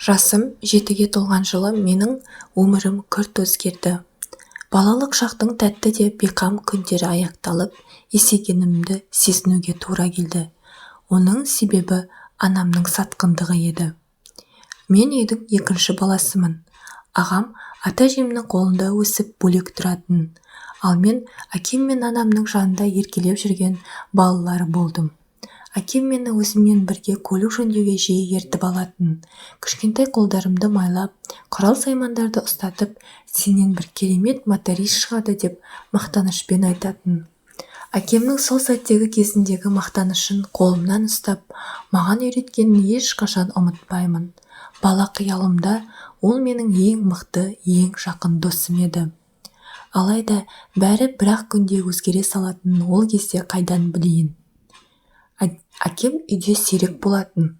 Жасым 7-ге толған жылы менің өмірім күрт өзгерді. Балалық шақтың тәтті де бейқам күндері аяқталып, есейгенімді сезінуге тура келді. Оның себебі анамның сатқындығы еді. Мен үйдің екінші баласымын. Ағам ата-әжемнің қолында өсіп бөлек тұратын, ал мен әкем мен анамның жанында еркелеп жүрген балалары болдым. Әкем мені өзімен бірге көлік жөндеуге жиі ертіп алатын. Кішкентай қолдарымды майлап, құрал-саймандарды ұстатып, сенен бір керемет моторист шығады деп мақтанышпен айтатын. Әкемнің сол сәттегі кезіндегі мақтанышын қолымнан ұстап, маған үйреткенін ешқашан ұмытпаймын. Бала қиялымда ол менің ең мықты, ең жақын досым еді. Алайда бәрі бір-ақ күнде өзгере салатынын ол кезде қайдан білейін. Әкем үйде сирек болатын.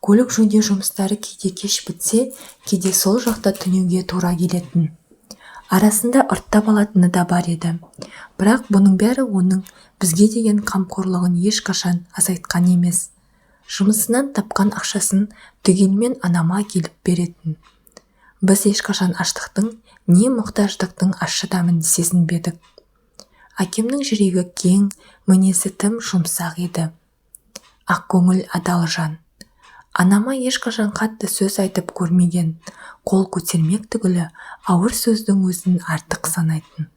Көлік жөндеу жұмыстары кейде кеш бітсе, кейде сол жақта түнеуге тура келетін. Арасында ұрттап алатыны да бар еді. Бірақ бұның бәрі оның бізге деген қамқорлығын ешқашан азайтқан емес. Жұмысынан тапқан ақшасын түгелмен анама келіп беретін. Біз ешқашан аштықтың, не мұқтаждықтың ащы дәмін сезінбедік. Әкемнің жүрегі кең, мінезі тым жұмсақ еді. Ақкөңіл, адал жан. Анама ешқашан қатты сөз айтып көрмеген, қол көтермек түгілі ауыр сөздің өзін артық санайтын.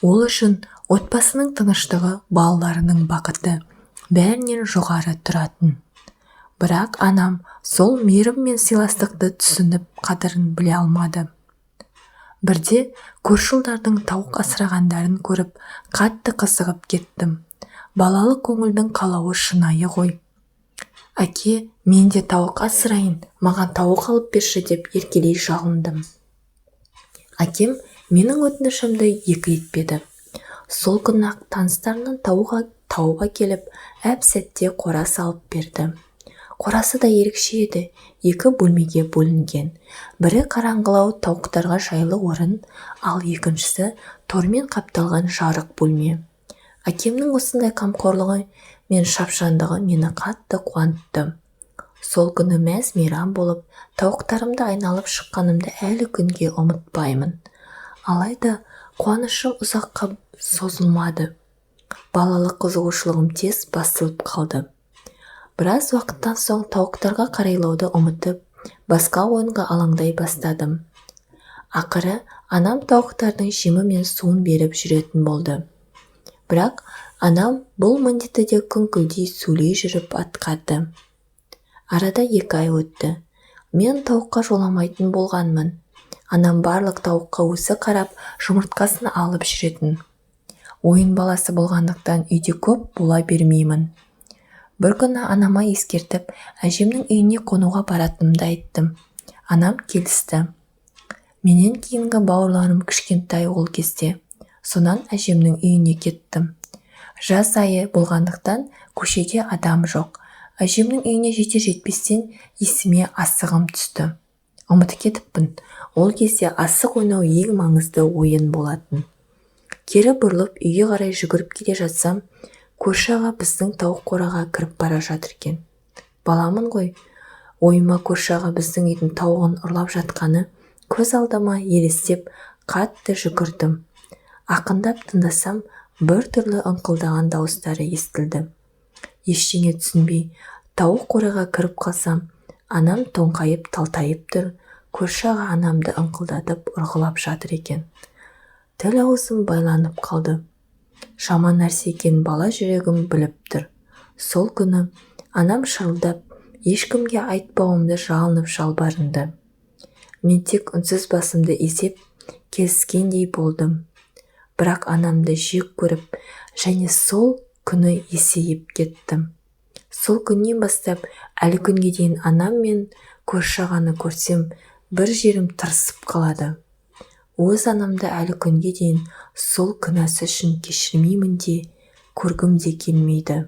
Ол үшін отбасының тыныштығы, балаларының бақыты бәрінен жоғары тұратын. Бірақ анам сол мейірім мен сыйластықты түсініп, қадірін біле алмады. Бірде көрші-ұлдардың тауық асырағандарын көріп, қатты қызығып кеттім. Балалық көңілдің қалауы шынайы ғой. Әке, мен де тауық асырайын, маған тауық алып берші деп еркелей жалындым. Әкем менің өтінішімді екі етпеді. Сол күні-ақ таныстарынан тауық әкеліп, әп-сәтте қора салып берді. Қорасы да ерекше еді, 2 бөлмеге бөлінген. Бірі қараңғылау тауықтарға жайлы орын, ал екіншісі тормен қапталған жарық бөлме. Әкемнің осындай қамқорлығы мен шапшаңдығы мені қатты қуантты. Сол күні мәз-мейрам болып, тауықтарымды айналып шыққанымды әлі күнге ұмытпаймын. Алайда қуанышым ұзаққа созылмады. Балалық қызығушылығым тез басылып қалды. Біраз уақыттан соң тауықтарға қарайлауды ұмытып, басқа ойынға алаңдай бастадым. Ақыры анам тауықтардың жемі мен суын беріп жүретін болды. Бірақ анам бұл міндетті де күңкілдей сөйлей жүріп атқарды. Арада 2 ай өтті. Мен тауыққа жоламайтын болғанмын. Анам барлық тауыққа өзі қарап, жұмыртқасын алып жүретін. Ойын баласы болғандықтан үйде көп бола бермеймін. Бір күні анама ескертіп, әжемнің үйіне қонуға баратынымды айттым. Анам келісті. Менен кейінгі бауырларым кішкентай ол кезде. Сонан әжемнің үйіне кеттім. Жаз айы болғандықтан көшеде адам жоқ. Әжемнің үйіне жете-жетпестен есіме асығым түсті. Ұмытып кетіппін. Ол кезде асық ойнау ең маңызды ойын болатын. Кері бұрылып үйге қарай жүгіріп келе жатсам, көрші аға біздің тауық қораға кіріп бара жатыр екен. Баламын ғой. Ойыма көрші аға біздің үйдің тауығын ұрлап жатқаны көз алдыма елестеп қатты жүгірдім. Ақындап тыңдасам, бір түрлі ыңқылдаған дауыстары естілді. Ештеңе түсінбей, тауық қораға кіріп қалсам, анам тоңқайып талтайып тұр, көрші аға анамды ыңқылдатып ұрғылап жатыр екен. Тіл аузым байланып қалды. Жаман нәрсе екен бала жүрегім біліп тұр. Сол күні анам шырылдап, ешкімге айтпауымды жалынып жалбарынды. Мен тек үнсіз басымды изеп, келіскендей болдым. Бірақ анамды жек көріп, және сол күні есейіп кеттім. Сол күннен бастап, әлі күнге дейін анам мен көрші ағаны көрсем, бір жерім тырысып қалады. Өз анамды әлі күнге дейін сол күнәсі үшін кешірмеймін де, көргім де келмейді.